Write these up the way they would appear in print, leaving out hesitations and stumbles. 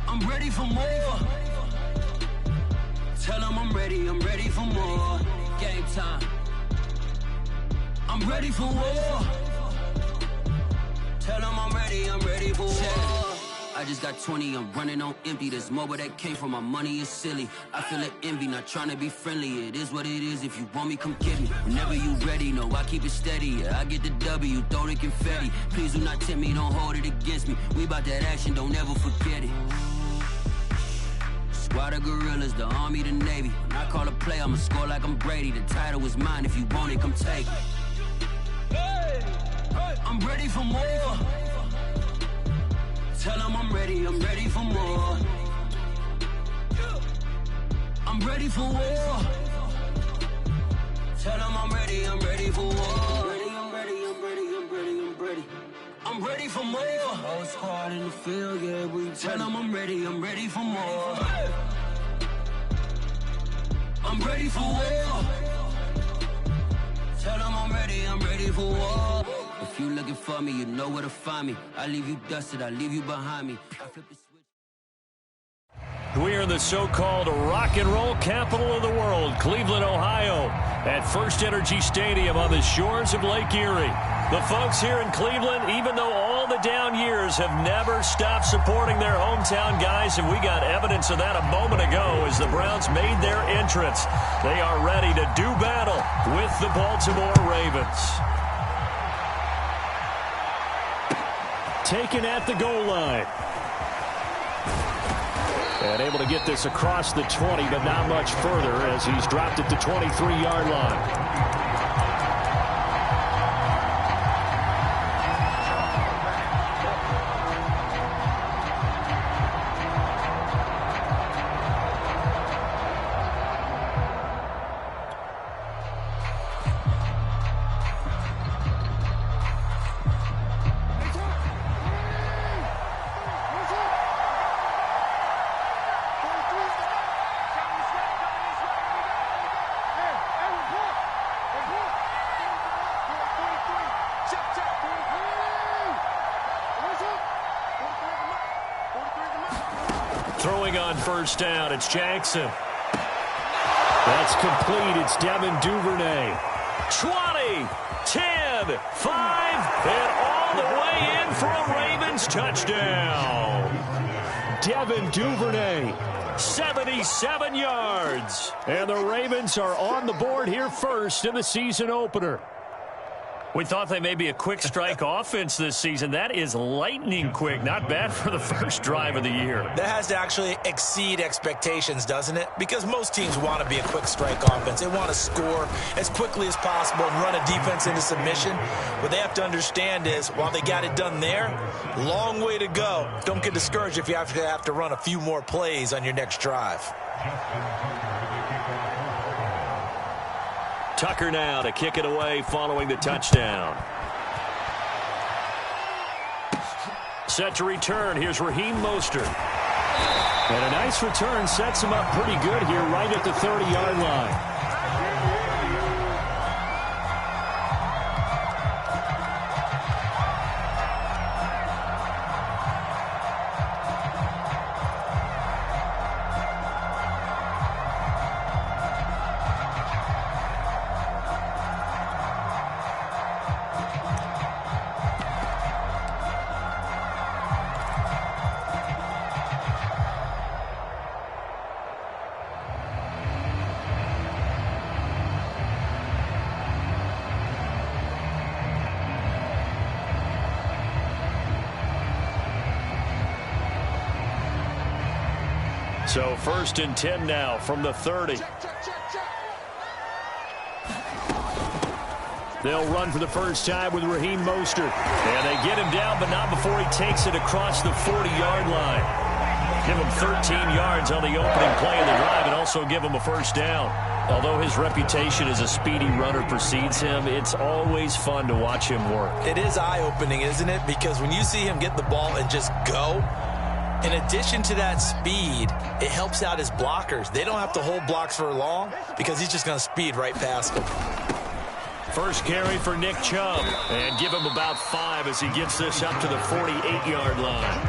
I'm ready for more. Tell them I'm ready for more. Game time. I'm ready for war. Tell them I'm ready for war. I just got 20, I'm running on empty. There's more where that came from, my money is silly. I feel it envy, not trying to be friendly. It is what it is, if you want me, come get me. Whenever you ready, no, I keep it steady. Yeah, I get the W, throw the confetti. Please do not tempt me, don't hold it against me. We about that action, don't ever forget it. Squad of gorillas, the army, the navy. When I call a play, I'ma score like I'm Brady. The title is mine, if you want it, come take it. I'm ready for more. Tell them I'm ready for more. I'm ready for war. Tell them I'm ready for war. I'm ready for more. Whole squad in the field, yeah, we tell them I'm ready for more. I'm ready for war. Tell them I'm ready for war. If you looking for me, you know where to find me. I leave you dusted, I leave you behind me. I flip the switch. We are in the so-called rock and roll capital of the world, Cleveland, Ohio, at First Energy Stadium on the shores of Lake Erie. The folks here in Cleveland, even though all the down years, have never stopped supporting their hometown guys, and we got evidence of that a moment ago as the Browns made their entrance. They are ready to do battle with the Baltimore Ravens. Taken at the goal line. And able to get this across the 20, but not much further as he's dropped it to 23-yard line. Throwing on first down, it's Jackson. That's complete. It's Devin Duvernay. 20, 10, 5, and all the way in for a Ravens touchdown. Devin Duvernay, 77 yards. And the Ravens are on the board here first in the season opener. We thought they may be a quick strike offense this season. That is lightning quick. Not bad for the first drive of the year. That has to actually exceed expectations, doesn't it? Because most teams want to be a quick strike offense. They want to score as quickly as possible and run a defense into submission. What they have to understand is, while they got it done there, long way to go. Don't get discouraged if you have to run a few more plays on your next drive. Tucker now to kick it away following the touchdown. Set to return. Here's Raheem Mostert. And a nice return sets him up pretty good here right at the 30-yard line. So 1st and 10 now from the 30. They'll run for the first time with Raheem Mostert. And they get him down, but not before he takes it across the 40-yard line. Give him 13 yards on the opening play of the drive and also give him a first down. Although his reputation as a speedy runner precedes him, it's always fun to watch him work. It is eye-opening, isn't it? Because when you see him get the ball and just go, in addition to that speed, it helps out his blockers. They don't have to hold blocks for long because he's just going to speed right past them. First carry for Nick Chubb, and give him about 5 as he gets this up to the 48-yard line.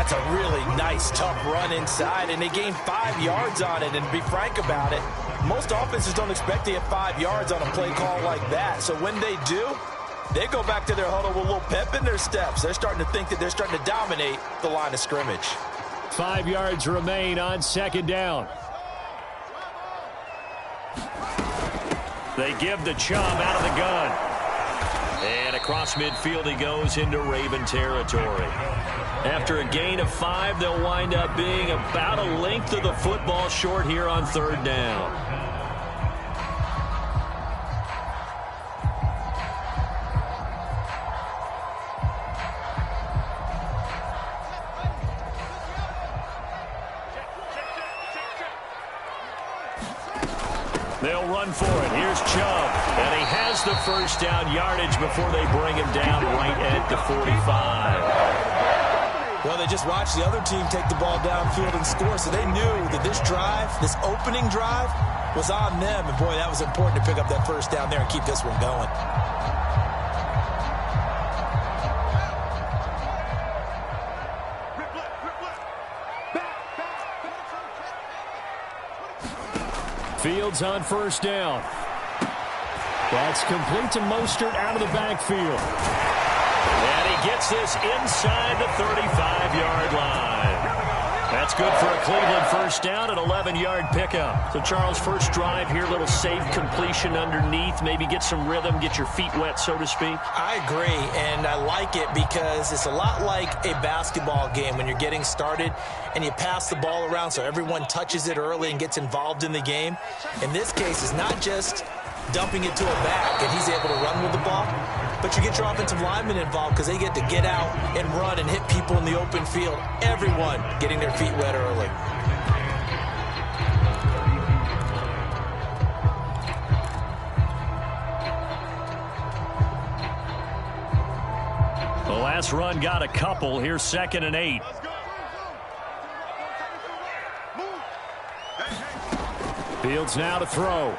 That's a really nice, tough run inside, and they gained 5 yards on it. And to be frank about it, most offenses don't expect to get 5 yards on a play call like that. So when they do, they go back to their huddle with a little pep in their steps. They're starting to think that they're starting to dominate the line of scrimmage. 5 yards remain on second down. They give the Chubb out of the gun. And across midfield he goes into Raven territory. After a gain of 5, they'll wind up being about a length of the football short here on third down. They'll run for it. Here's Chubb. And he has the first down yardage before they bring him down right at the 45. Well, they just watched the other team take the ball downfield and score, so they knew that this drive, this opening drive, was on them. And, boy, that was important to pick up that first down there and keep this one going. Fields on first down. That's complete to Mostert out of the backfield. And he gets this inside the 35-yard line. That's good for a Cleveland first down, an 11-yard pickup. So, Charles, first drive here, little safe completion underneath. Maybe get some rhythm, get your feet wet, so to speak. I agree, and I like it because it's a lot like a basketball game when you're getting started and you pass the ball around so everyone touches it early and gets involved in the game. In this case, it's not just dumping it to a back and he's able to run with the ball, but you get your offensive linemen involved because they get to get out and run and hit people in the open field. Everyone getting their feet wet early. The last run got a couple. Here's 2nd and 8. Fields now to throw.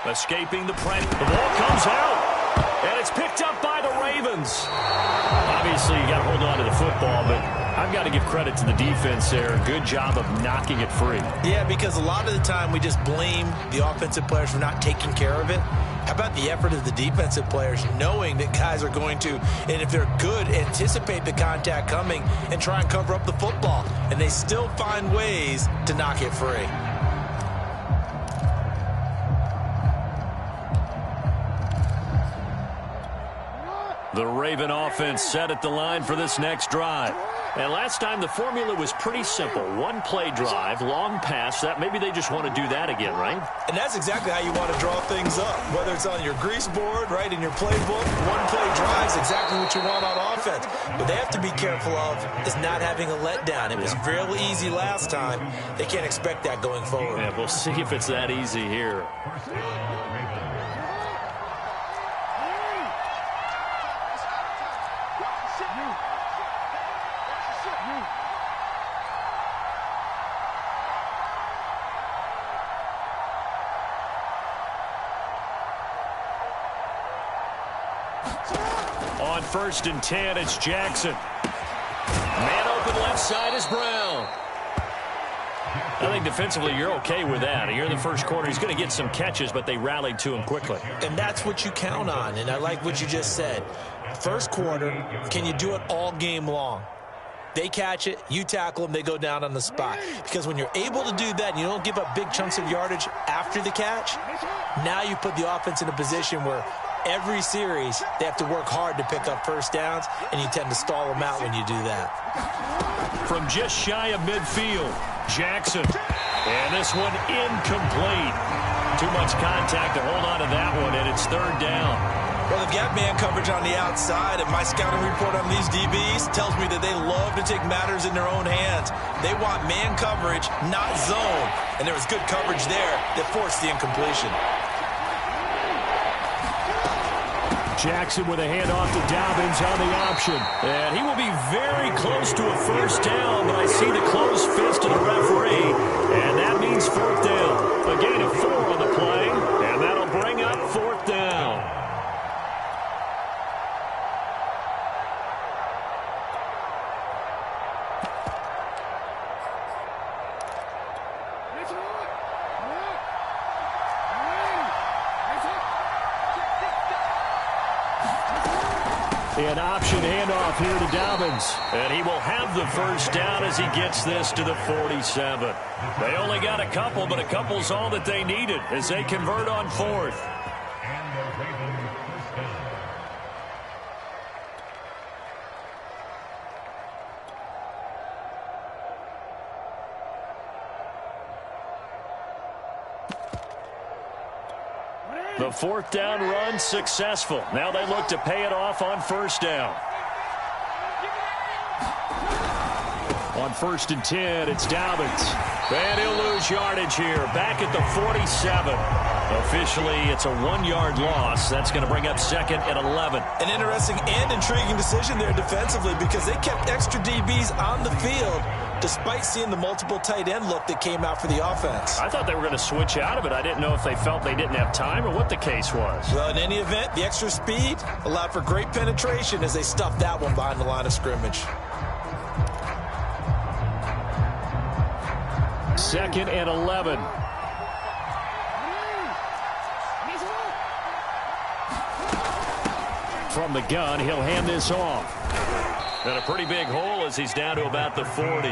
Escaping the pressure. The ball comes out, and it's picked up by the Ravens. Obviously, you got to hold on to the football, but I've got to give credit to the defense there. Good job of knocking it free. Yeah, because a lot of the time we just blame the offensive players for not taking care of it. How about the effort of the defensive players knowing that guys are going to, and if they're good, anticipate the contact coming and try and cover up the football. And they still find ways to knock it free. The Raven offense set at the line for this next drive. And last time the formula was pretty simple. One play drive, long pass. That maybe they just want to do that again, right? And that's exactly how you want to draw things up. Whether it's on your grease board, right, in your playbook, one play drive is exactly what you want on offense. What they have to be careful of is not having a letdown. It was real easy last time. They can't expect that going forward. Yeah, we'll see if it's that easy here. On 1st and 10, it's Jackson. Man open left side is Brown. I think defensively you're okay with that. Here in the first quarter, he's going to get some catches, but they rallied to him quickly. And that's what you count on, and I like what you just said. First quarter, can you do it all game long? They catch it, you tackle them, they go down on the spot. Because when you're able to do that and you don't give up big chunks of yardage after the catch, now you put the offense in a position where every series they have to work hard to pick up first downs, and you tend to stall them out when you do that. From just shy of midfield, Jackson. And this one incomplete. Too much contact to hold on to that one, and it's 3rd down. Well, they've got man coverage on the outside, and my scouting report on these DBs tells me that they love to take matters in their own hands. They want man coverage, not zone. And there was good coverage there that forced the incompletion. Jackson with a handoff to Dobbins on the option. And he will be very close to a first down, but I see the closed fist of the referee, and that means 4th down. A gain of 4 on the play, and that'll bring up 4th down. An option handoff here to Dobbins. And he will have the first down as he gets this to the 47. They only got a couple, but a couple's all that they needed as they convert on fourth. The fourth down run successful. Now they look to pay it off on first down. On 1st and 10, it's Dobbins. And he'll lose yardage here. Back at the 47. Officially, it's a 1-yard loss. That's going to bring up 2nd and 11. An interesting and intriguing decision there defensively because they kept extra DBs on the field despite seeing the multiple tight end look that came out for the offense. I thought they were going to switch out of it. I didn't know if they felt they didn't have time or what the case was. Well, in any event, the extra speed allowed for great penetration as they stuffed that one behind the line of scrimmage. 2nd and 11. From the gun, he'll hand this off. And a pretty big hole as he's down to about the 40.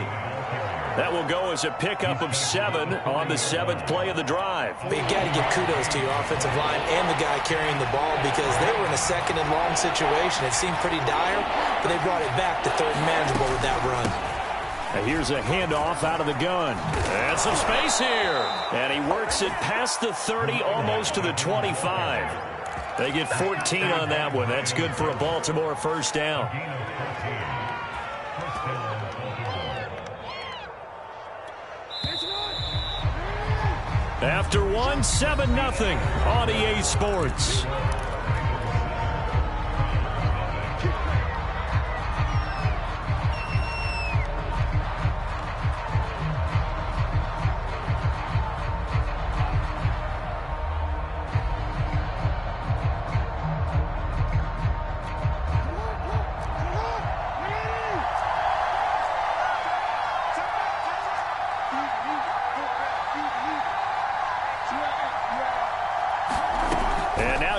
That will go as a pickup of 7 on the 7th play of the drive. But you got to give kudos to your offensive line and the guy carrying the ball because they were in a 2nd and long situation. It seemed pretty dire, but they brought it back to 3rd and manageable with that run. Now here's a handoff out of the gun. And some space here. And he works it past the 30, almost to the 25. They get 14 on that one. That's good for a Baltimore first down. After one, 7-0 on EA Sports.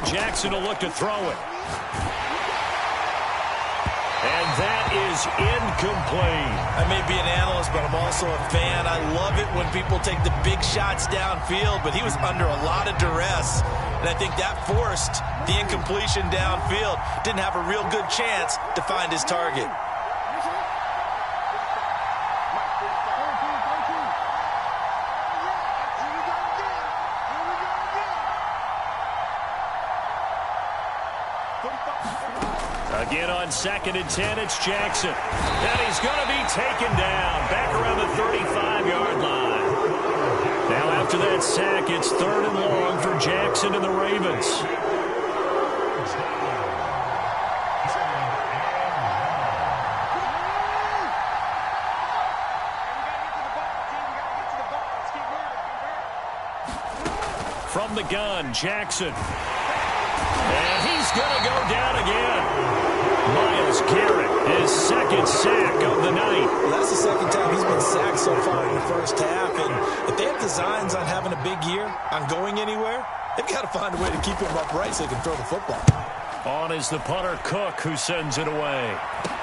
Jackson will look to throw it. And that is incomplete. I may be an analyst, but I'm also a fan. I love it when people take the big shots downfield, but he was under a lot of duress. And I think that forced the incompletion downfield. Didn't have a real good chance to find his target. Again on 2nd and 10, it's Jackson. And he's going to be taken down back around the 35-yard line. Now after that sack, it's 3rd and long for Jackson and the Ravens. From the gun, Jackson. And he's going to go down again. Myles Garrett, his 2nd sack of the night. Well, that's the 2nd time he's been sacked so far in the first half. And if they have designs on having a big year, on going anywhere, they've got to find a way to keep him upright so they can throw the football. On is the punter, Cook, who sends it away.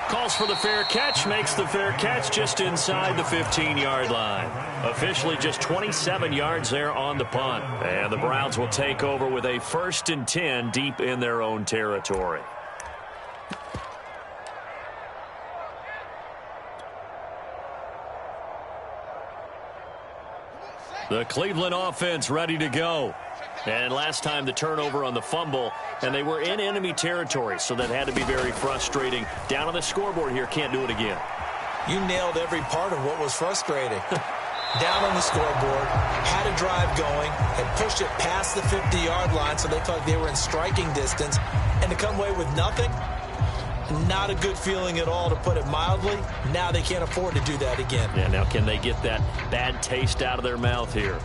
Calls for the fair catch, makes the fair catch just inside the 15-yard line. Officially just 27 yards there on the punt. And the Browns will take over with a 1st and 10 deep in their own territory. The Cleveland offense ready to go. And last time the turnover on the fumble, and they were in enemy territory, so that had to be very frustrating. Down on the scoreboard here, can't do it again. You nailed every part of what was frustrating. Down on the scoreboard, had a drive going, had pushed it past the 50-yard line, so they thought they were in striking distance, and to come away with nothing, not a good feeling at all, to put it mildly. Now they can't afford to do that again. Yeah, now can they get that bad taste out of their mouth here?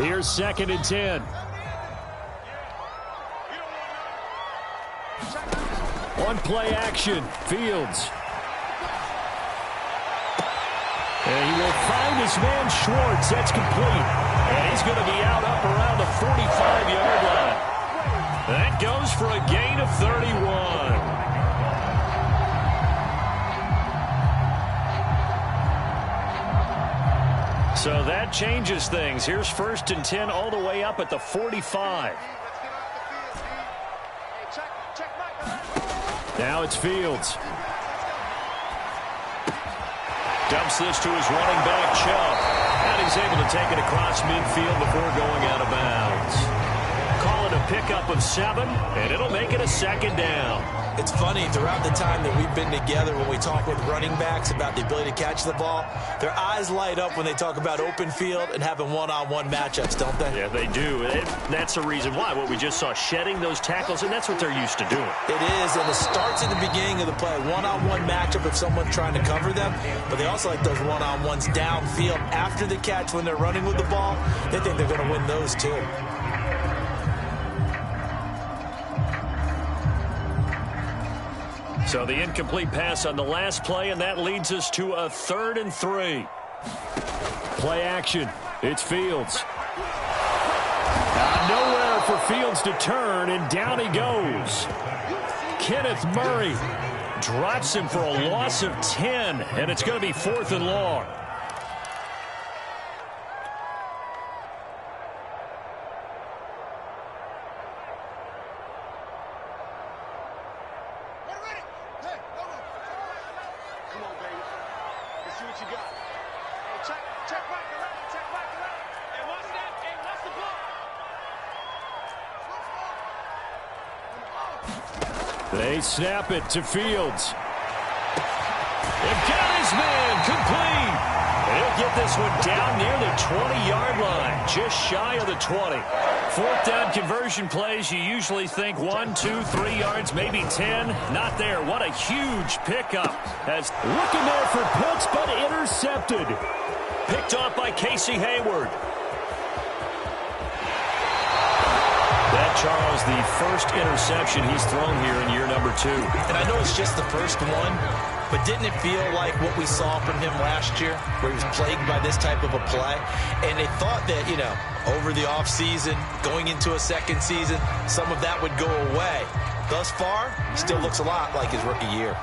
Here's 2nd and 10. One play action. Fields. And he will find his man Schwartz. That's complete. And he's going to be out up around the 45-yard line. That goes for a gain of 31. So that changes things. Here's 1st and 10 all the way up at the 45. Now it's Fields. Dumps this to his running back, Chubb. And he's able to take it across midfield before going out of bounds. Call it a pickup of 7, and it'll make it a 2nd down. It's funny, throughout the time that we've been together, when we talk with running backs about the ability to catch the ball, their eyes light up when they talk about open field and having one-on-one matchups, don't they? Yeah, they do. That's the reason why. What we just saw, shedding those tackles, and that's what they're used to doing. It is, and it starts at the beginning of the play. One-on-one matchup if someone's trying to cover them, but they also like those one-on-ones downfield after the catch when they're running with the ball. They think they're going to win those too. So the incomplete pass on the last play, and that leads us to a 3rd and 3. Play action. It's Fields. Nowhere for Fields to turn, and down he goes. Kenneth Murray drops him for a loss of 10, and it's going to be 4th and long. They snap it to Fields. They've got his man complete. And he'll get this one down near the 20-yard line, just shy of the 20. 4th down conversion plays, you usually think 1, 2, 3 yards, maybe 10. Not there. What a huge pickup. As looking there for Pitts, but intercepted. Picked off by Casey Hayward. That, Charles, the first interception he's thrown here in year number 2. And I know it's just the first one, but didn't it feel like what we saw from him last year, where he was plagued by this type of a play? And they thought that, over the offseason, going into a second season, some of that would go away. Thus far, still looks a lot like his rookie year.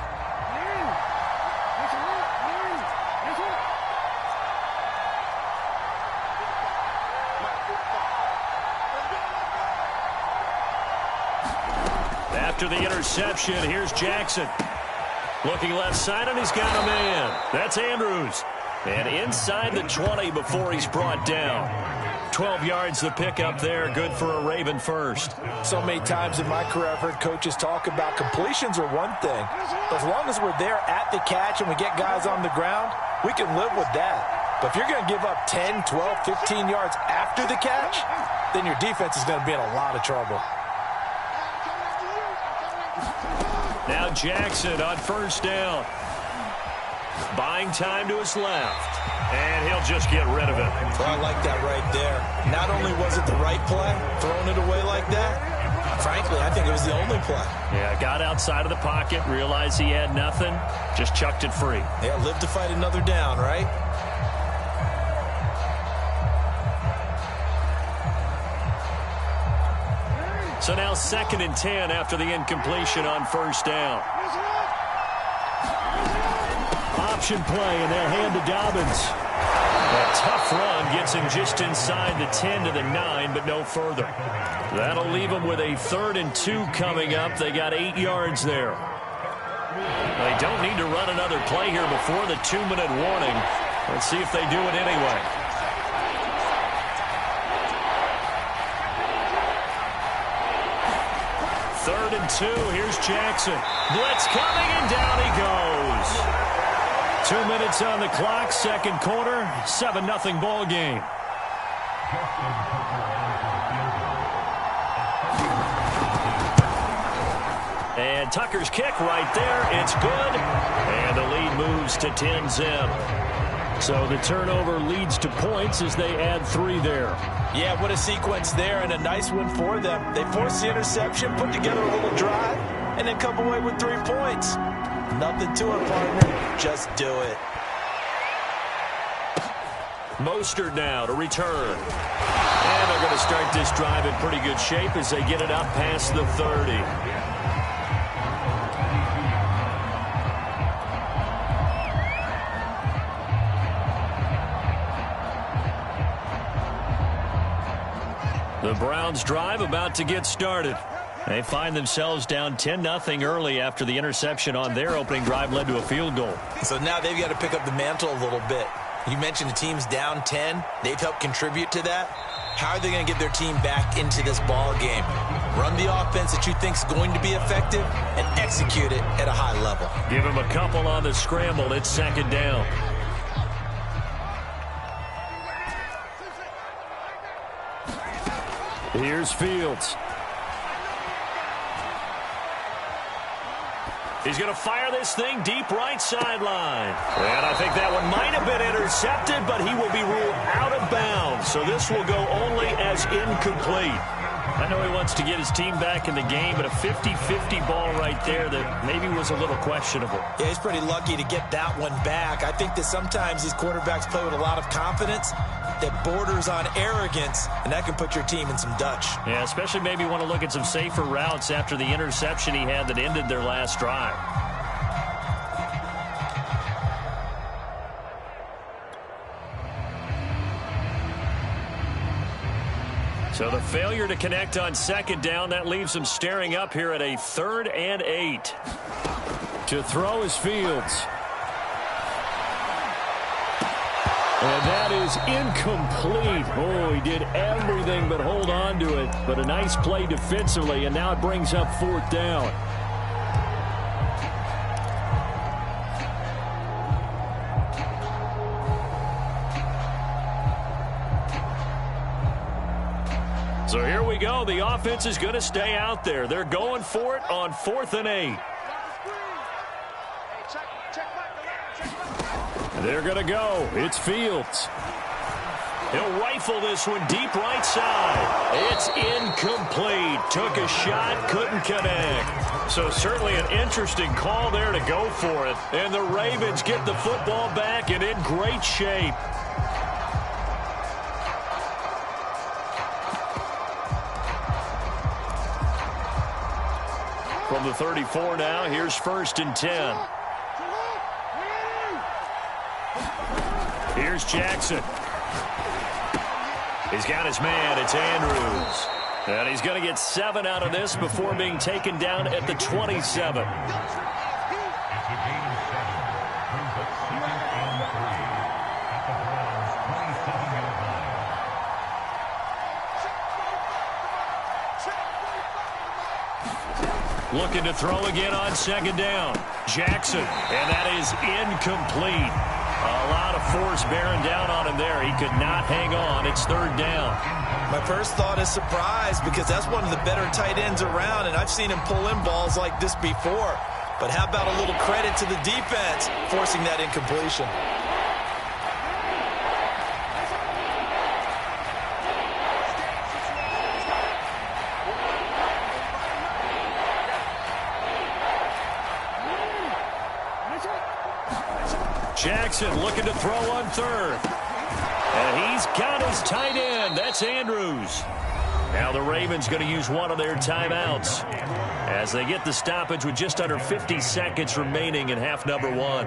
After the interception, here's Jackson. Looking left side, and he's got a man. That's Andrews. And inside the 20 before he's brought down. 12 yards the pickup there. Good for a Raven first. So many times in my career, I've heard coaches talk about completions are one thing. As long as we're there at the catch and we get guys on the ground, we can live with that. But if you're going to give up 10, 12, 15 yards after the catch, then your defense is going to be in a lot of trouble. Now Jackson on 1st down. Buying time to his left. And he'll just get rid of it. Well, I like that right there. Not only was it the right play, throwing it away like that, frankly, I think it was the only play. Yeah, got outside of the pocket, realized he had nothing, just chucked it free. Yeah, live to fight another down, right? So now 2nd and 10 after the incompletion on 1st down. Option play, and they'll hand to Dobbins. A tough run gets him just inside the 10 to the 9, but no further. That'll leave him with a 3rd and 2 coming up. They got 8 yards there. They don't need to run another play here before the 2-minute warning. Let's see if they do it anyway. Third and 2. Here's Jackson. Blitz coming, and down he goes. 2 minutes on the clock, 2nd quarter, 7-0 ball game. And Tucker's kick right there. It's good. And the lead moves to 10-zip. So the turnover leads to points as they add 3 there. Yeah, what a sequence there, and a nice win for them. They forced the interception, put together a little drive, and then come away with 3 points. Nothing to it, partner. Just do it. Mostert now to return. And they're going to start this drive in pretty good shape as they get it up past the 30. The Browns drive about to get started. They find themselves down 10-0 early after the interception on their opening drive led to a field goal. So now they've got to pick up the mantle a little bit. You mentioned the team's down 10. They've helped contribute to that. How are they going to get their team back into this ball game? Run the offense that you think is going to be effective and execute it at a high level. Give him a couple on the scramble. It's second down. Here's Fields. He's going to fire this thing deep right sideline. And I think that one might have been intercepted, but he will be ruled out of bounds. So this will go only as incomplete. I know he wants to get his team back in the game, but a 50-50 ball right there that maybe was a little questionable. Yeah, he's pretty lucky to get that one back. I think that sometimes these quarterbacks play with a lot of confidence that borders on arrogance, and that can put your team in some Dutch. Yeah, especially maybe want to look at some safer routes after the interception he had that ended their last drive. So the failure to connect on second down, that leaves them staring up here at a 3rd and 8. To throw is Fields. And that is incomplete. Oh, he did everything but hold on to it. But a nice play defensively, and now it brings up 4th down. So here we go. The offense is going to stay out there. They're going for it on 4th and 8. They're going to go. It's Fields. He'll rifle this one deep right side. It's incomplete. Took a shot, couldn't connect. So certainly an interesting call there to go for it. And the Ravens get the football back and in great shape. From the 34 now, here's 1st and 10. Here's Jackson. He's got his man. It's Andrews. And he's going to get 7 out of this before being taken down at the 27. Looking to throw again on second down. Jackson, and that is incomplete. A lot of force bearing down on him there. He could not hang on. It's 3rd down. My first thought is surprise because that's one of the better tight ends around, and I've seen him pull in balls like this before. But how about a little credit to the defense forcing that incompletion? Jackson looking to throw on 3rd. And he's got his tight end. That's Andrews. Now the Ravens going to use one of their timeouts as they get the stoppage with just under 50 seconds remaining in half number 1.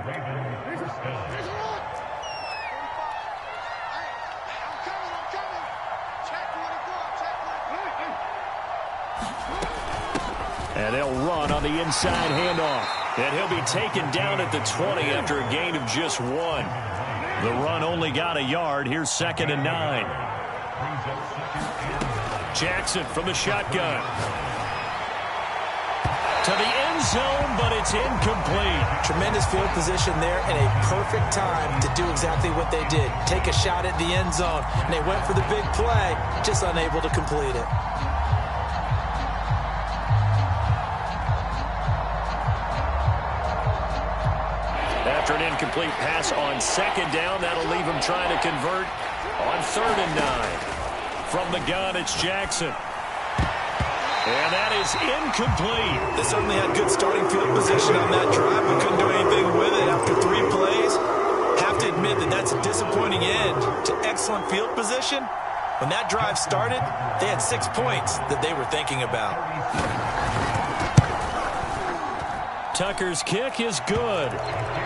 And they'll run on the inside handoff. And he'll be taken down at the 20 after a gain of just 1. The run only got a yard. Here's 2nd and 9. Jackson from the shotgun. To the end zone, but it's incomplete. Tremendous field position there and a perfect time to do exactly what they did. Take a shot at the end zone. And they went for the big play, just unable to complete it. After an incomplete pass on second down. That'll leave him trying to convert on 3rd and 9. From the gun, it's Jackson. And that is incomplete. They certainly had good starting field position on that drive, but couldn't do anything with it after 3 plays. Have to admit that that's a disappointing end to excellent field position. When that drive started, they had 6 points that they were thinking about. Tucker's kick is good.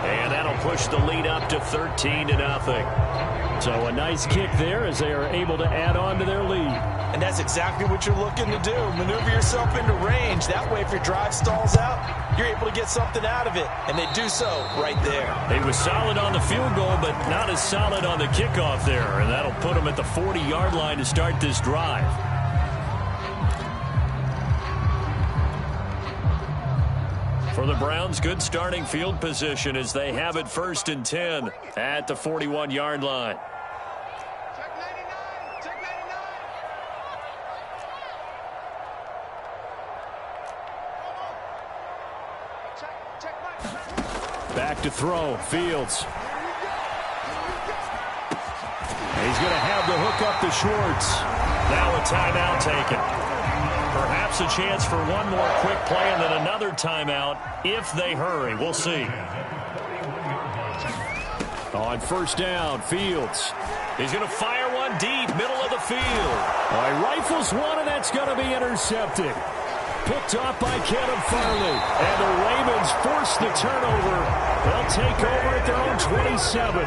And that'll push the lead up to 13-0. So a nice kick there as they are able to add on to their lead. And that's exactly what you're looking to do. Maneuver yourself into range. That way, if your drive stalls out, you're able to get something out of it. And they do so right there. He was solid on the field goal, but not as solid on the kickoff there. And that'll put him at the 40-yard line to start this drive. For the Browns, good starting field position as they have it 1st and 10 at the 41-yard line. Back to throw, Fields. He's going to have the hook up to Schwartz. Now a timeout taken. Perhaps a chance for one more quick play and then another timeout if they hurry. We'll see. On 1st down, Fields. He's going to fire one deep, middle of the field. He rifles one, and that's going to be intercepted. Picked off by Kevin Farley. And the Ravens force the turnover. They'll take over at their own 27.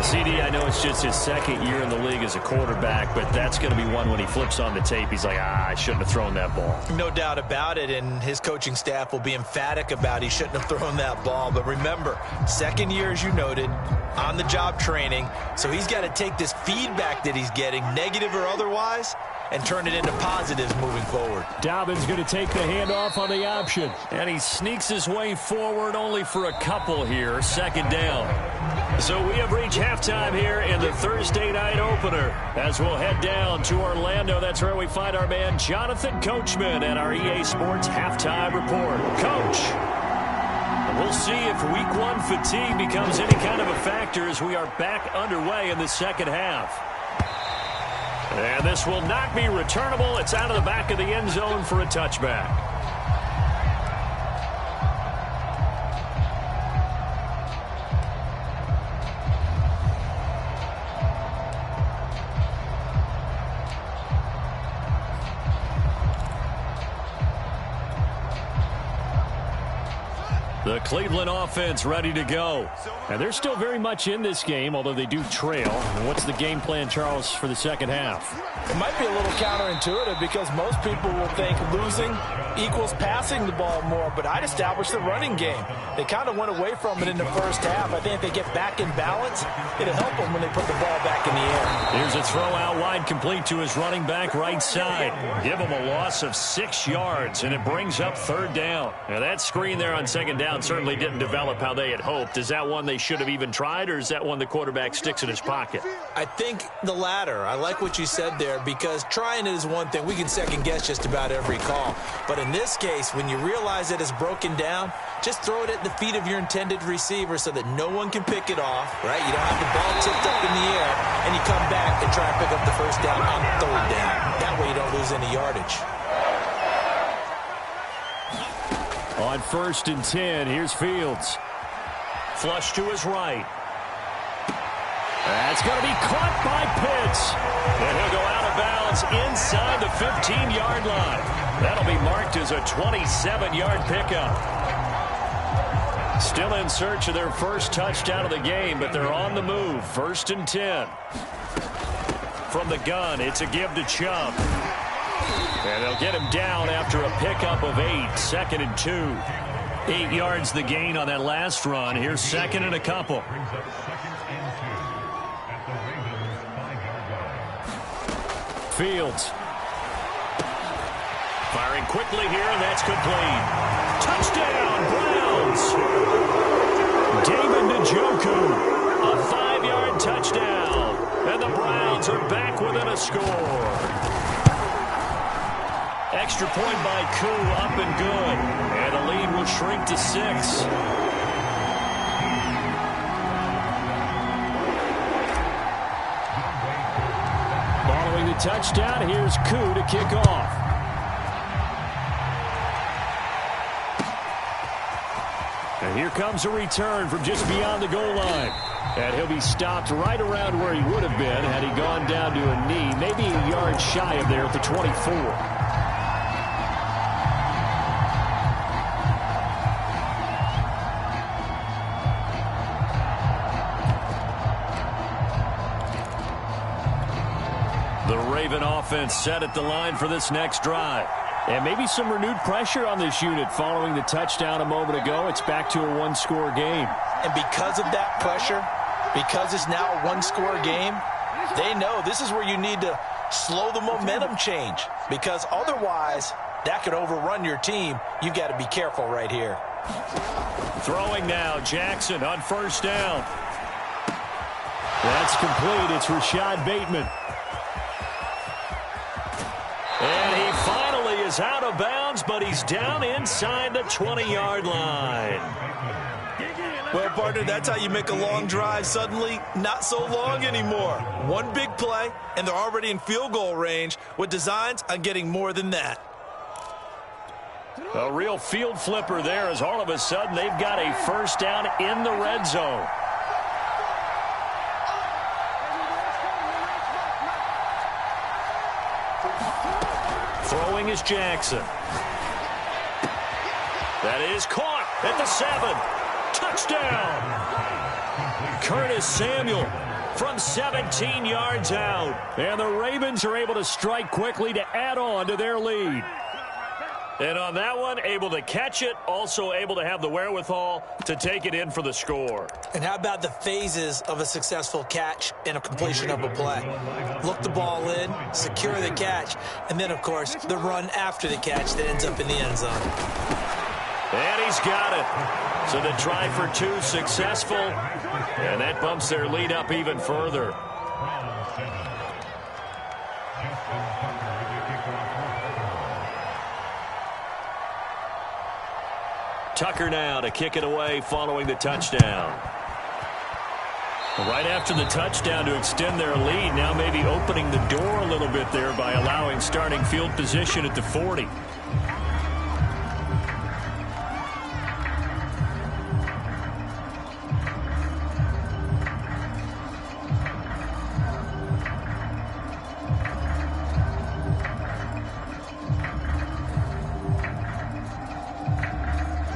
CD, I know it's just his 2nd year in the league as a quarterback, but that's going to be one when he flips on the tape. He's like, I shouldn't have thrown that ball. No doubt about it, and his coaching staff will be emphatic about he shouldn't have thrown that ball. But remember, 2nd year, as you noted, on-the-job training, so he's got to take this feedback that he's getting, negative or otherwise, and turn it into positives moving forward. Dobbins going to take the handoff on the option. And he sneaks his way forward only for a couple here. 2nd down. So we have reached halftime here in the Thursday night opener. As we'll head down to Orlando, that's where we find our man Jonathan Coachman at our EA Sports Halftime Report. Coach, we'll see if Week 1 fatigue becomes any kind of a factor as we are back underway in the second half. And this will not be returnable. It's out of the back of the end zone for a touchback. The Cleveland offense ready to go. And they're still very much in this game, although they do trail. And what's the game plan, Charles, for the second half? It might be a little counterintuitive because most people will think losing equals passing the ball more, but I'd establish the running game. They kind of went away from it in the first half. I think if they get back in balance, it'll help them when they put the ball back in the air. Here's a throw out wide, complete to his running back right side. Give him a loss of 6 yards, and it brings up 3rd down. Now that screen there on 2nd down certainly didn't develop how they had hoped. Is that one they should have even tried, or is that one the quarterback sticks in his pocket? I think the latter. I like what you said there because trying it is one thing. We can second guess just about every call. But in this case, when you realize it is broken down, just throw it at the feet of your intended receiver so that no one can pick it off, right? You don't have the ball tipped up in the air, and you come back and try and pick up the 1st down on 3rd down. That way you don't lose any yardage. On 1st and 10, here's Fields. Flush to his right. That's going to be caught by Pitts. And he'll go out of bounds inside the 15-yard line. That'll be marked as a 27-yard pickup. Still in search of their first touchdown of the game, but they're on the move. 1st and 10. From the gun, it's a give to Chubb. And they'll get him down after a pickup of 8. 2nd and 2. 8 yards the gain on that last run. Here's 2nd and a couple. Fields. Firing quickly here, and that's complete. Touchdown, Browns. David Njoku. A 5-yard touchdown. And the Browns are back within a score. Extra point by Koo, up and good. And the lead will shrink to 6. touchdown. Here's Koo to kick off. And here comes a return from just beyond the goal line. And he'll be stopped right around where he would have been had he gone down to a knee, maybe a yard shy of there at the 24. The Raven offense set at the line for this next drive. And maybe some renewed pressure on this unit following the touchdown a moment ago. It's back to a one-score game. And because of that pressure, because it's now a one-score game, they know this is where you need to slow the momentum change. Because otherwise, that could overrun your team. You've got to be careful right here. Throwing now, Jackson on first down. That's complete. It's Rashad Bateman. And he finally is out of bounds, but he's down inside the 20-yard line. Well, partner, that's how you make a long drive suddenly not so long anymore. One big play, and they're already in field goal range with designs on getting more than that. A real field flipper there as all of a sudden they've got a first down in the red zone. Throwing is Jackson. That is caught at the 7. Touchdown. Curtis Samuel from 17 yards out. And the Ravens are able to strike quickly to add on to their lead. And on that one, able to catch it, also able to have the wherewithal to take it in for the score. And how about the phases of a successful catch and a completion of a play? Look the ball in, secure the catch, and then, of course, the run after the catch that ends up in the end zone. And he's got it. So the try for 2 successful, and that bumps their lead up even further. Tucker now to kick it away following the touchdown. Right after the touchdown to extend their lead, now maybe opening the door a little bit there by allowing starting field position at the 40.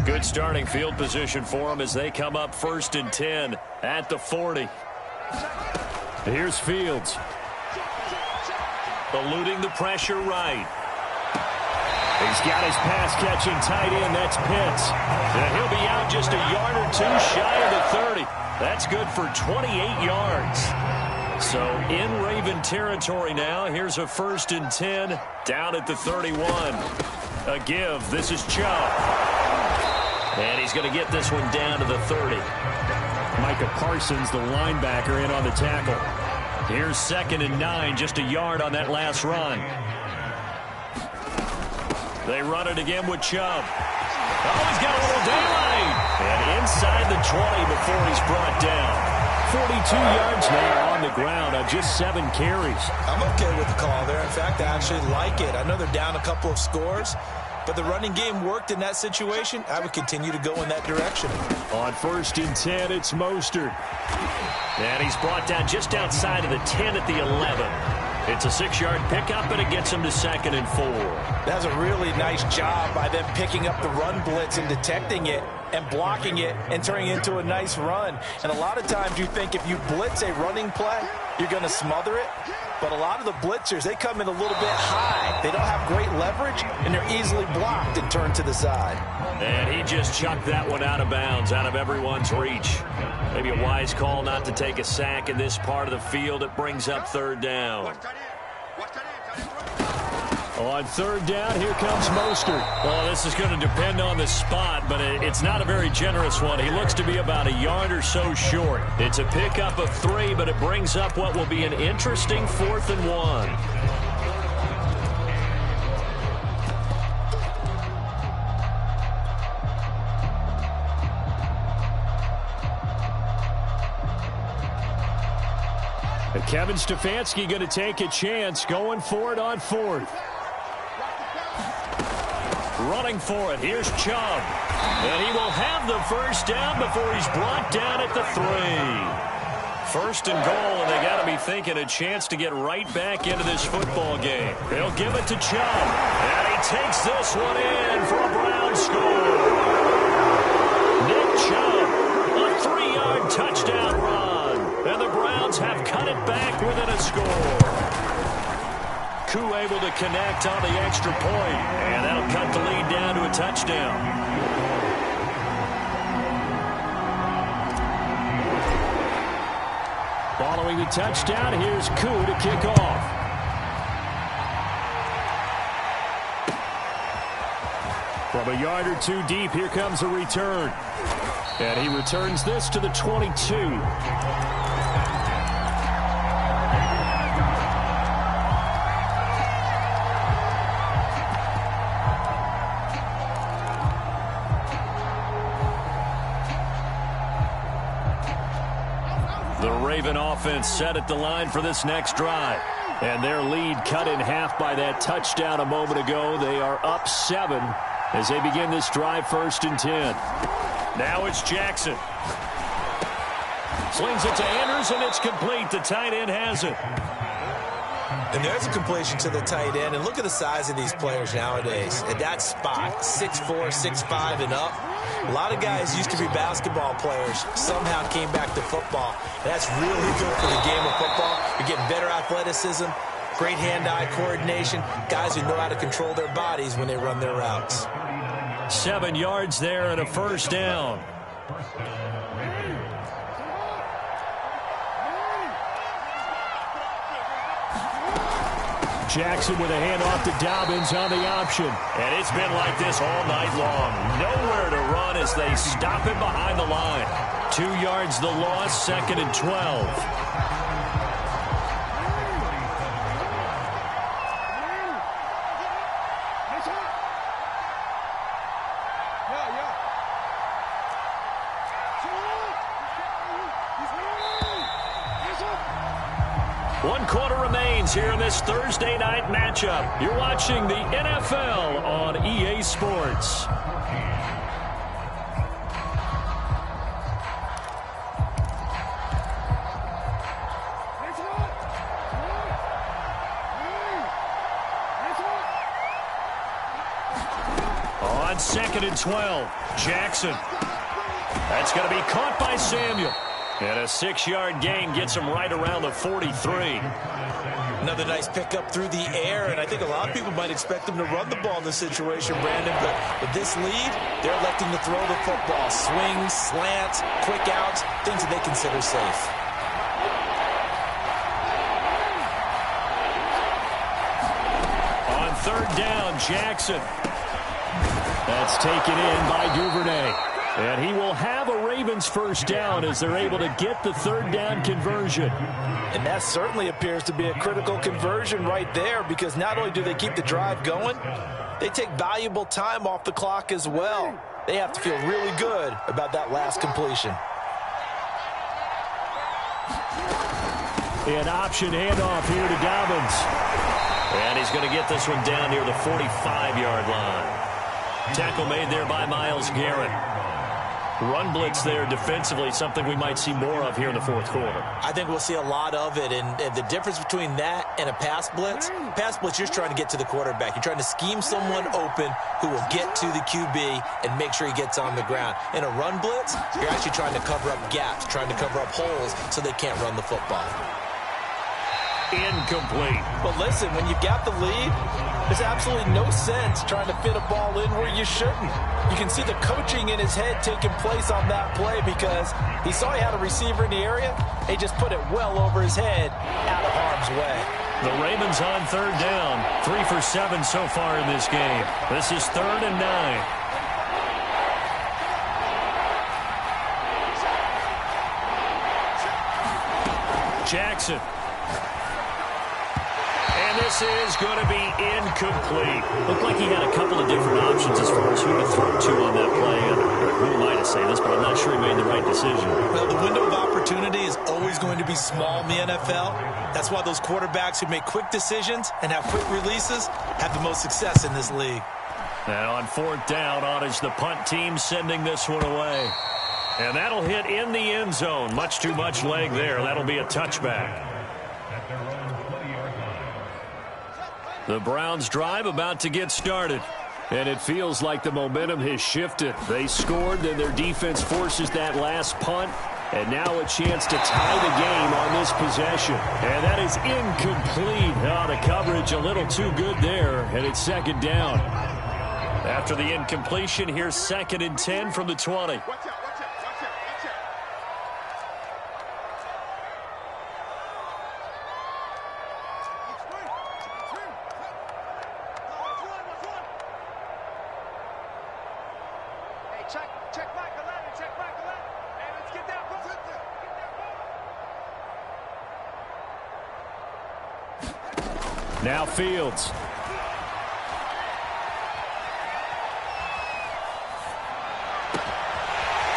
Good starting field position for them as they come up 1st and 10 at the 40. Here's Fields. Eluding the pressure right. He's got his pass-catching tight end. That's Pitts. And he'll be out just a yard or 2 shy of the 30. That's good for 28 yards. So in Raven territory now. Here's a 1st and 10 down at the 31. A give. This is Chubb. And he's going to get this one down to the 30. Micah Parsons, the linebacker, in on the tackle. Here's 2nd and 9, just a yard on that last run. They run it again with Chubb. Oh, he's got a little daylight. And inside the 20 before he's brought down. 42 yards now on the ground on just 7 carries. I'm okay with the call there. In fact, I actually like it. I know they're down a couple of scores, but the running game worked in that situation. I would continue to go in that direction. On 1st and 10, it's Mostert. And he's brought down just outside of the 10 at the 11. It's a 6-yard pickup, and it gets him to 2nd and 4. That's a really nice job by them picking up the run blitz and detecting it and blocking it and turning it into a nice run. And a lot of times you think if you blitz a running play, you're going to smother it. But a lot of the blitzers, they come in a little bit high. They don't have great leverage, and they're easily blocked and turned to the side. And he just chucked that one out of bounds, out of everyone's reach. Maybe a wise call not to take a sack in this part of the field. It brings up 3rd down. On 3rd down, here comes Mostert. Well, this is going to depend on the spot, but it's not a very generous one. He looks to be about a yard or so short. It's a pickup of 3, but it brings up what will be an interesting 4th and 1. And Kevin Stefanski going to take a chance going for it on 4th. Running for it. Here's Chubb. And he will have the first down before he's brought down at the 3. First and goal, and they got to be thinking a chance to get right back into this football game. They'll give it to Chubb. And he takes this one in for a Brown score. Nick Chubb, a 3-yard touchdown run. And the Browns have cut it back within a score. Koo able to connect on the extra point, and that'll cut the lead down to a touchdown. Following the touchdown, here's Koo to kick off. From a yard or two deep, here comes a return. And he returns this to the 22. Raven offense set at the line for this next drive. And their lead cut in half by that touchdown a moment ago. They are up 7 as they begin this drive 1st and 10. Now it's Jackson. Slings it to Andrews, and it's complete. The tight end has it. And there's a completion to the tight end. And look at the size of these players nowadays. At that spot, 6'4", 6'5", and up. A lot of guys used to be basketball players, somehow came back to football. That's really good for the game of football. You're getting better athleticism, great hand-eye coordination, guys who know how to control their bodies when they run their routes. 7 yards there and a first down. Jackson with a handoff to Dobbins on the option. And it's been like this all night long. Nowhere to run as they stop him behind the line. 2 yards the loss, 2nd and 12. One quarter remains here in this Thursday night matchup. You're watching the NFL on EA Sports. On 2nd and 12, Jackson. That's going to be caught by Samuel. And a 6-yard gain gets him right around the 43. Another nice pickup through the air, and I think a lot of people might expect them to run the ball in this situation, Brandon, but with this lead, they're electing to throw the football. Swings, slants, quick outs, things that they consider safe. On 3rd down, Jackson. That's taken in by Duvernay. And he will have a Ravens first down as they're able to get the 3rd down conversion. And that certainly appears to be a critical conversion right there, because not only do they keep the drive going, they take valuable time off the clock as well. They have to feel really good about that last completion. An option handoff here to Dobbins. And he's going to get this one down near the 45-yard line. Tackle made there by Myles Garrett. Run blitz there defensively, something we might see more of here in the 4th quarter. I think we'll see a lot of it, and the difference between that and a pass blitz, you're trying to get to the quarterback. You're trying to scheme someone open who will get to the QB and make sure he gets on the ground. In a run blitz, you're actually trying to cover up gaps, trying to cover up holes so they can't run the football. Incomplete. But listen, when you've got the lead, there's absolutely no sense trying to fit a ball in where you shouldn't. You can see the coaching in his head taking place on that play, because he saw he had a receiver in the area. He just put it well over his head, out of harm's way. The Ravens on 3rd down. 3 for 7 so far in this game. This is 3rd and 9. Jackson. And this is going to be incomplete. Looked like he had a couple of different options as far as who to throw to on that play and who might have say this, but I'm not sure he made the right decision. Well, the window of opportunity is always going to be small in the NFL. That's why those quarterbacks who make quick decisions and have quick releases have the most success in this league. And on fourth down, on is the punt team sending this one away. And that'll hit in the end zone. Much too much leg there. That'll be a touchback. The Browns drive about to get started. And it feels like the momentum has shifted. They scored, then their defense forces that last punt. And now a chance to tie the game on this possession. And that is incomplete. Oh, the coverage a little too good there. And it's second down. After the incompletion, here's 2nd and 10 from the 20. Now Fields.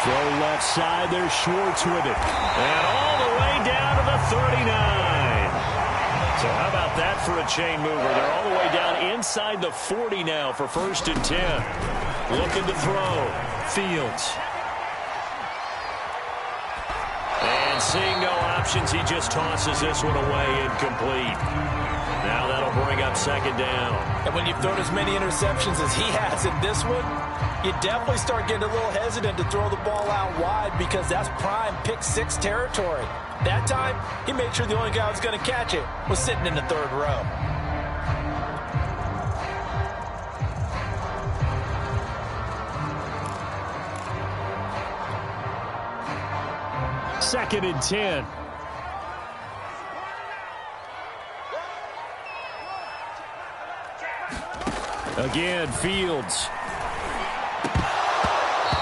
Throw left side. There's Schwartz with it. And all the way down to the 39. So how about that for a chain mover? They're all the way down inside the 40 now for 1st and 10. Looking to throw. Fields. And seeing no options, he just tosses this one away, incomplete. Now that'll bring up 2nd down. And when you've thrown as many interceptions as he has in this one, you definitely start getting a little hesitant to throw the ball out wide because that's prime pick 6 territory. That time, he made sure the only guy who was going to catch it was sitting in the 3rd row. Second and 10. Again, Fields.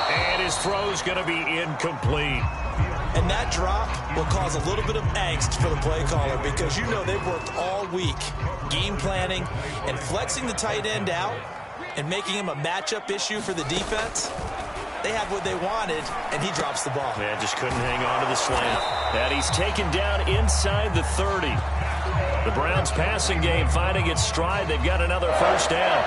And his throw's going to be incomplete. And that drop will cause a little bit of angst for the play caller because you know they've worked all week game planning and flexing the tight end out and making him a matchup issue for the defense. They had what they wanted, and he drops the ball. Man, just couldn't hang on to the slant. And he's taken down inside the 30. The Browns passing game finding its stride. They've got another 1st down.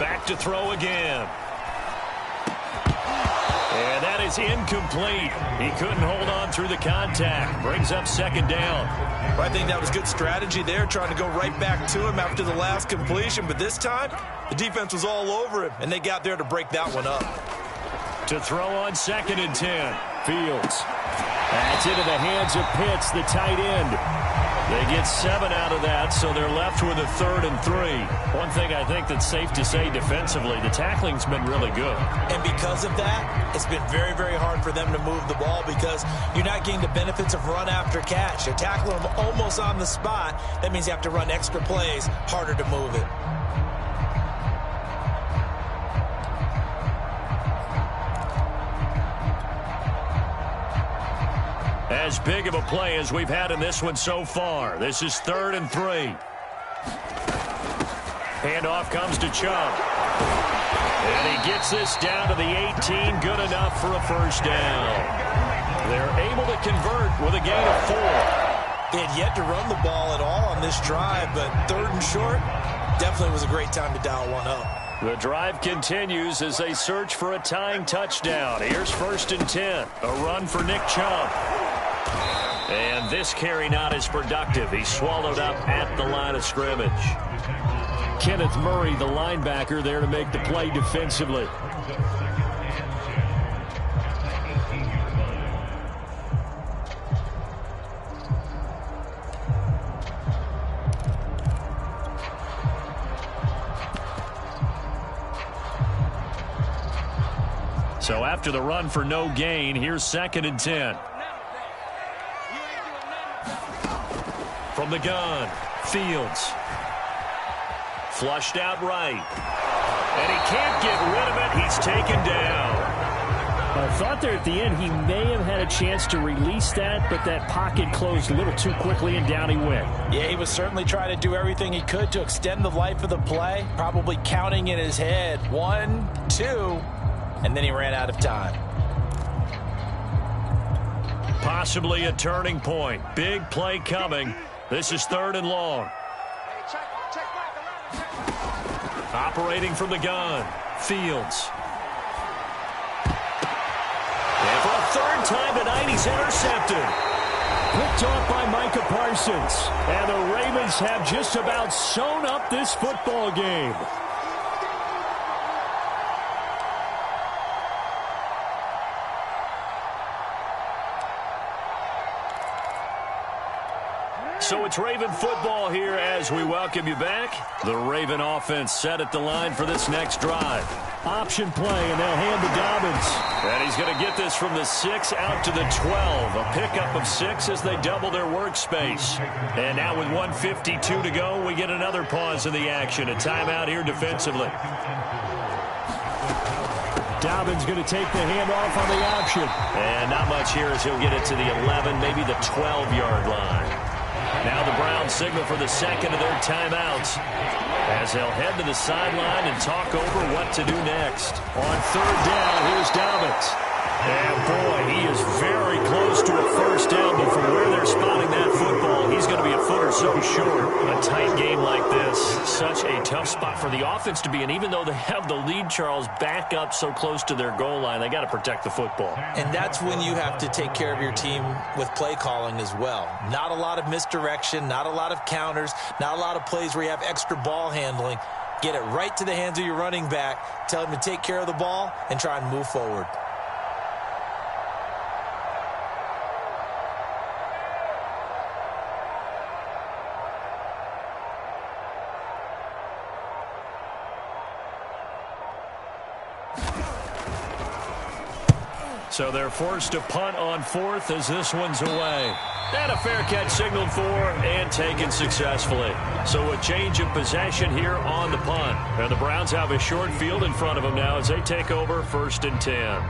Back to throw again. And that is incomplete. He couldn't hold on through the contact. Brings up 2nd down. Well, I think that was good strategy there, trying to go right back to him after the last completion. But this time, the defense was all over him, and they got there to break that one up. To throw on 2nd and 10. Fields. That's into the hands of Pitts, the tight end. They get 7 out of that, so they're left with a 3rd and 3. One thing I think that's safe to say defensively, the tackling's been really good. And because of that, it's been very, very hard for them to move the ball because you're not getting the benefits of run after catch. You're tackling them almost on the spot. That means you have to run extra plays, harder to move it. As big of a play as we've had in this one so far. This is 3rd and 3. Handoff comes to Chubb. And he gets this down to the 18. Good enough for a 1st down. They're able to convert with a gain of 4. They had yet to run the ball at all on this drive, but 3rd and short definitely was a great time to dial one up. The drive continues as they search for a tying touchdown. Here's 1st and 10. A run for Nick Chubb. And this carry not as productive. He's swallowed up at the line of scrimmage. Kenneth Murray, the linebacker, there to make the play defensively. So after the run for no gain, here's 2nd and 10. From the gun, Fields. Flushed out right. And he can't get rid of it. He's taken down. I thought there at the end he may have had a chance to release that, but that pocket closed a little too quickly, and down he went. Yeah, he was certainly trying to do everything he could to extend the life of the play, probably counting in his head 1, 2, and then he ran out of time. Possibly a turning point. Big play coming. This is 3rd and long. Operating from the gun, Fields. And for a 3rd time tonight, he's intercepted. Picked off by Micah Parsons. And the Ravens have just about sewn up this football game. So it's Raven football here as we welcome you back. The Raven offense set at the line for this next drive. Option play, and they'll hand to Dobbins. And he's going to get this from the 6 out to the 12. A pickup of 6 as they double their workspace. And now with 1:52 to go, we get another pause in the action. A timeout here defensively. Dobbins going to take the handoff on the option. And not much here as he'll get it to the 11, maybe the 12-yard line. Now the Browns signal for the second of their timeouts as they'll head to the sideline and talk over what to do next. On 3rd down, here's Dobbins. And boy, he is very close to a 1st down, but from where they're spotting that football, he's going to be a foot or so short. A tight game like this, such a tough spot for the offense to be in. Even though they have the lead, Charles, back up so close to their goal line, they got to protect the football. And that's when you have to take care of your team with play calling as well. Not a lot of misdirection, not a lot of counters, not a lot of plays where you have extra ball handling. Get it right to the hands of your running back, tell him to take care of the ball, and try and move forward. So they're forced to punt on 4th as this one's away. And a fair catch signaled for and taken successfully. So a change of possession here on the punt. And the Browns have a short field in front of them now as they take over 1st and 10.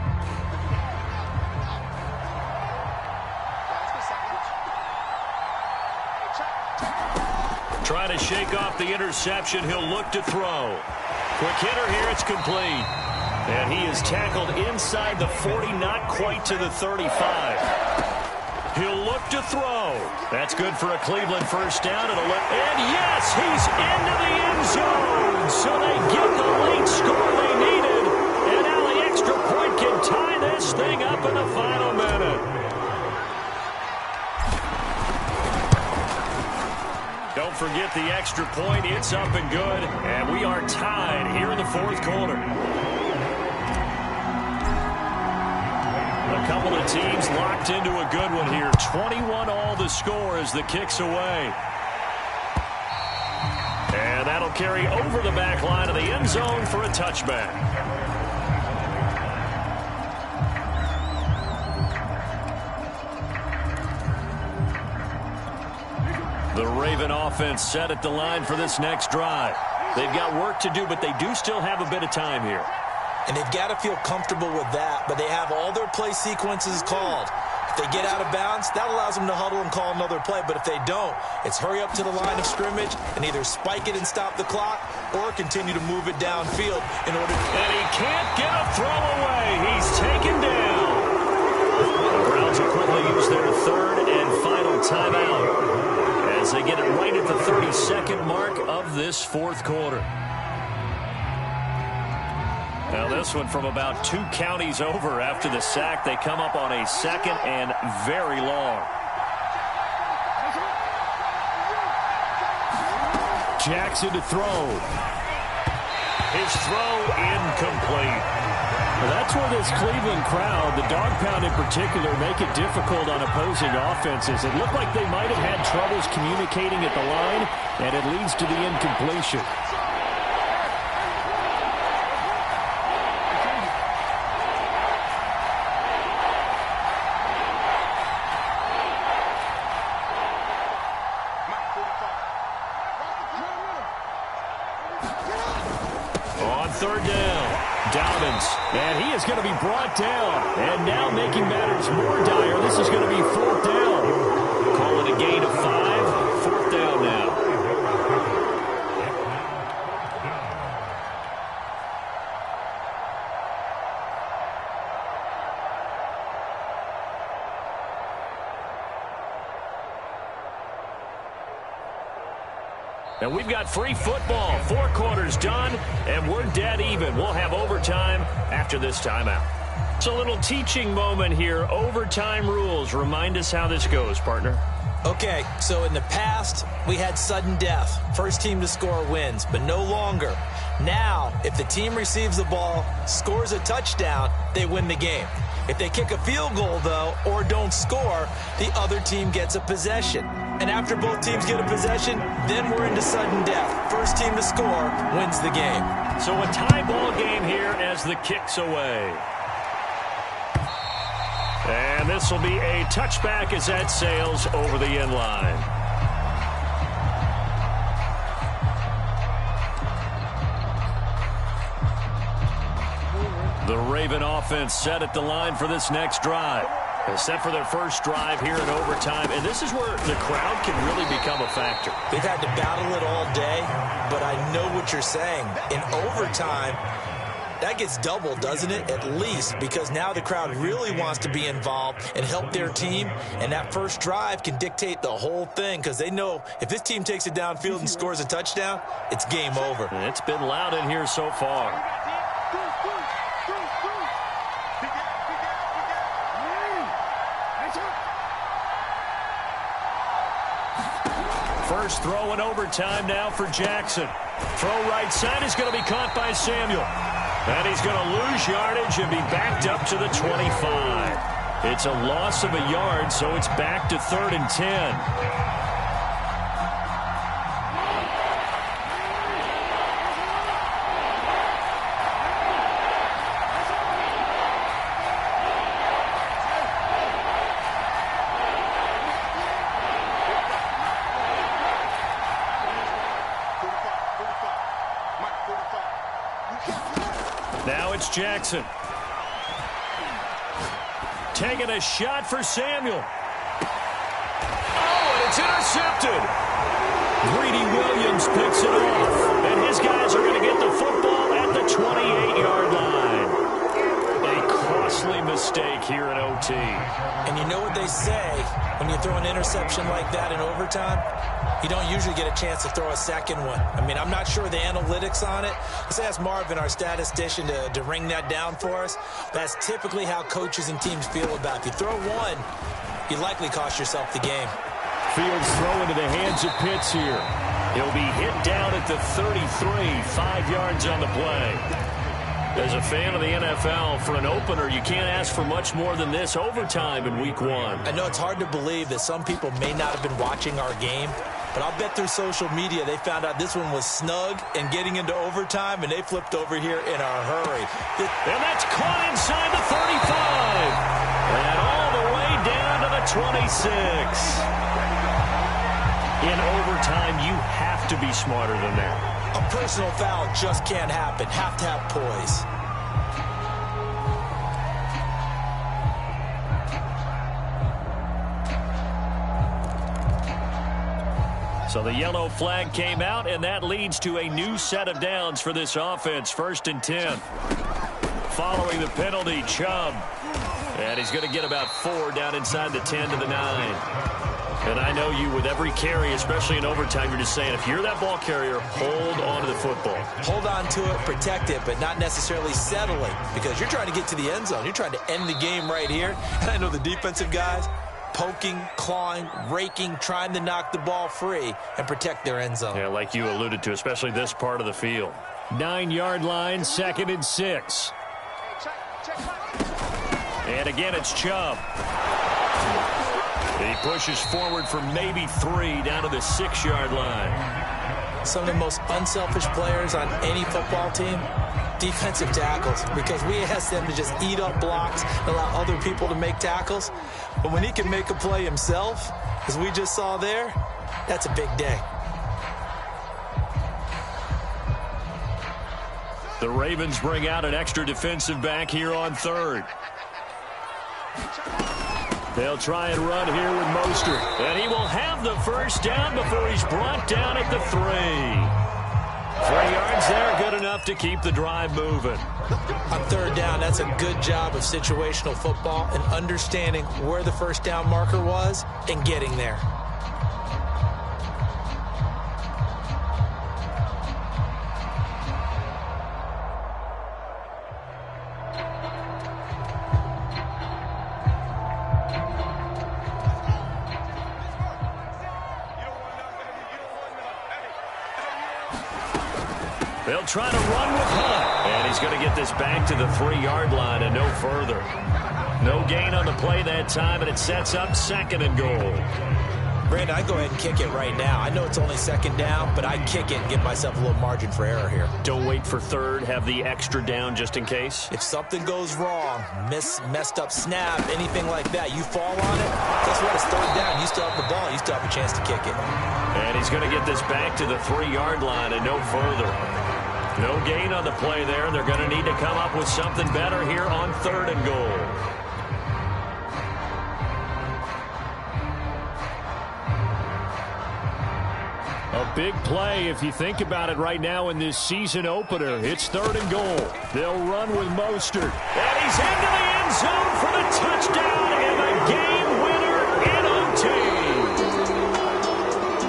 Trying to shake off the interception. He'll look to throw. Quick hitter here. It's complete. And he is tackled inside the 40, not quite to the 35. He'll look to throw. That's good for a Cleveland 1st down. And yes, he's into the end zone. So they get the late score they needed. And now the extra point can tie this thing up in the final minute. Don't forget the extra point. It's up and good. And we are tied here in the 4th quarter. A couple of teams locked into a good one here. 21 all the score as the kick's away. And that'll carry over the back line of the end zone for a touchback. The Raven offense set at the line for this next drive. They've got work to do, but they do still have a bit of time here. And they've got to feel comfortable with that, but they have all their play sequences called. If they get out of bounds, that allows them to huddle and call another play. But if they don't, it's hurry up to the line of scrimmage and either spike it and stop the clock or continue to move it downfield in order to... And he can't get a throw away. He's taken down. The Browns will quickly use their 3rd and final timeout as they get it right at the 32nd mark of this 4th quarter. Now this one from about 2 counties over after the sack. They come up on a 2nd and very long. Jackson to throw. His throw incomplete. Well, that's where this Cleveland crowd, the dog pound in particular, make it difficult on opposing offenses. It looked like they might have had troubles communicating at the line, and it leads to the incompletion. On 3rd down, Dobbins, and he is going to be brought down. And now making matters more dire, this is going to be 4th down. Call it a gain of 5, 4th down now. And we've got free football. 4 quarters done, and we're dead even. We'll have overtime after this timeout. It's a little teaching moment here. Overtime rules. Remind us how this goes, partner. Okay, so in the past, we had sudden death. First team to score wins, but no longer. Now, if the team receives the ball, scores a touchdown, they win the game. If they kick a field goal, though, or don't score, the other team gets a possession. And after both teams get a possession, then we're into sudden death. First team to score wins the game. So a tie ball game here as the kick's away. And this will be a touchback as that sails over the end line. The Raven offense set at the line for this next drive. Set for their first drive here in overtime. And this is where the crowd can really become a factor. They've had to battle it all day, but I know what you're saying. In overtime, that gets doubled, doesn't it? At least, because now the crowd really wants to be involved and help their team. And that first drive can dictate the whole thing because they know if this team takes it downfield and scores a touchdown, it's game over. And it's been loud in here so far. First throw in overtime now for Jackson. Throw right side is going to be caught by Samuel. And he's going to lose yardage and be backed up to the 25. It's a loss of a yard, so it's back to 3rd and 10. Now it's Jackson. Taking a shot for Samuel. Oh, and it's intercepted. Greedy Williams picks it off. And his guys are going to get the football at the 28-yard line. A costly mistake here in OT. And you know what they say when you throw an interception like that in overtime? You don't usually get a chance to throw a second one. I mean, I'm not sure the analytics on it. Let's ask Marvin, our statistician, to ring that down for us. That's typically how coaches and teams feel about it. If you throw one, you likely cost yourself the game. Fields throw into the hands of Pitts here. He'll be hit down at the 33, 5 yards on the play. As a fan of the NFL, for an opener, you can't ask for much more than this overtime in Week 1. I know it's hard to believe that some people may not have been watching our game, but I'll bet through social media they found out this one was snug and getting into overtime, and they flipped over here in a hurry. And that's caught inside the 35. And all the way down to the 26. In overtime, you have to be smarter than that. A personal foul just can't happen. Have to have poise. So the yellow flag came out, and that leads to a new set of downs for this offense. 1st and 10. Following the penalty, Chubb. And he's going to get about 4 down inside the 10 to the 9. And I know you, with every carry, especially in overtime, you're just saying, if you're that ball carrier, hold on to the football. Hold on to it, protect it, but not necessarily settling, because you're trying to get to the end zone. You're trying to end the game right here. And I know the defensive guys poking, clawing, raking, trying to knock the ball free and protect their end zone. Yeah, like you alluded to, especially this part of the field. 9-yard line, 2nd and 6. And again, it's Chubb. He pushes forward for maybe 3 down to the 6-yard line. Some of the most unselfish players on any football team, defensive tackles, because we ask them to just eat up blocks, allow other people to make tackles. But when he can make a play himself, as we just saw there, that's a big day. The Ravens bring out an extra defensive back here on third. They'll try and run here with Mostert. And he will have the first down before he's brought down at the 3. 3 yards there, good enough to keep the drive moving. On third down, that's a good job of situational football and understanding where the first down marker was and getting there. They'll try to run with Hunt. And he's going to get this back to the 3-yard line and no further. No gain on the play that time, and it sets up 2nd and goal. Brandon, I'd go ahead and kick it right now. I know it's only 2nd down, but I'd kick it and give myself a little margin for error here. Don't wait for third. Have the extra down just in case. If something goes wrong, messed up snap, anything like that, you fall on it, guess what? It's third down. You still have the ball. You still have a chance to kick it. And he's going to get this back to the 3-yard line and no further. No gain on the play there. They're going to need to come up with something better here on 3rd and goal. A big play if you think about it right now in this season opener. It's 3rd and goal. They'll run with Mostert. And he's into the end zone for the touchdown and the game winner in OT.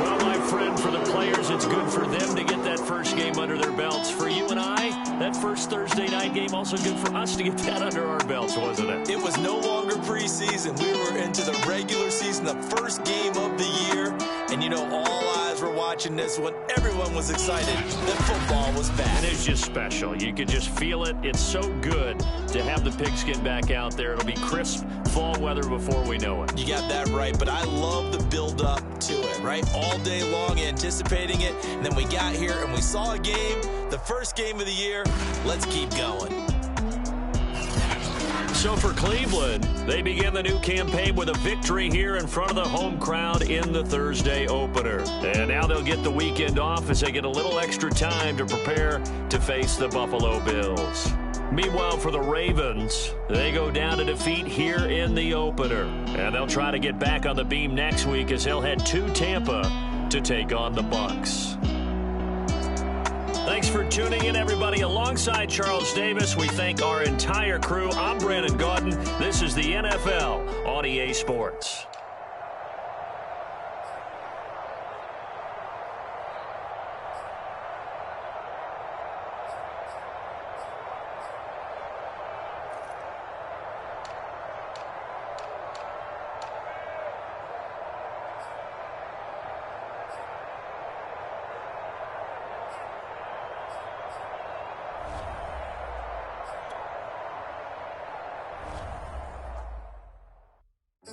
Well, my friend, for the players, it's good for them to get that first game under their belts. For you and I, that first Thursday night game also good for us to get that under our belts, wasn't it? It was no longer preseason. We were into the regular season, the first game of the year. And, you know, all eyes were watching this one. Everyone was excited that football was back. And it's just special. You could just feel it. It's so good to have the pigskin back out there. It'll be crisp fall weather before we know it. You got that right, but I love the build-up to it, right? All day long anticipating it, and then we got here and we saw a game, the first game of the year. Let's keep going. So for Cleveland, they begin the new campaign with a victory here in front of the home crowd in the Thursday opener. And now they'll get the weekend off as they get a little extra time to prepare to face the Buffalo Bills. Meanwhile, for the Ravens, they go down to defeat here in the opener. And they'll try to get back on the beam next week as they'll head to Tampa to take on the Bucs. Thanks for tuning in, everybody. Alongside Charles Davis, we thank our entire crew. I'm Brandon Gaudin. This is the NFL on EA Sports.